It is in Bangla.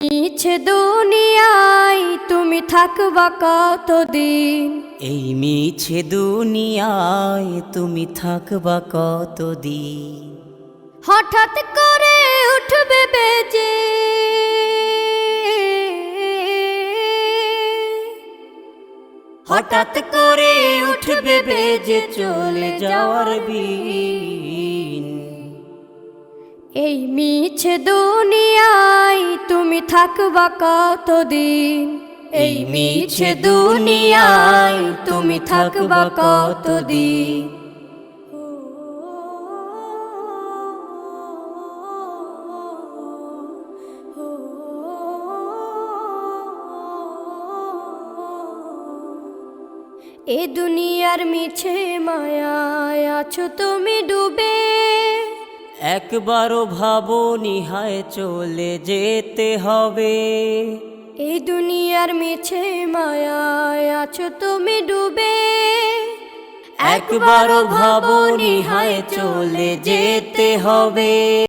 মিছে দুনিয়ায় তুমি থাকবা কতদিন? এই মিছে দুনিয়ায় তুমি থাকবা কতদিন? হঠাৎ করে উঠবে বেজে হঠাৎ করে উঠবে বেজে চলে যাওয়ার বিন। এই মিছে দুনিয়ায় তুমি থাকবা কতদিন? এই মিছে দুনিয়ায় তুমি থাকবা কতদিন? এ দুনিয়ার মিছে মায়ায় আছো তুমি ডুবে। একবারও ভাবনি হায় চলে যেতে হবে। এই দুনিয়ার মিছে মায়ায় আছো তুমি ডুবে। একবারও ভাবনি হায় চলে যেতে হবে।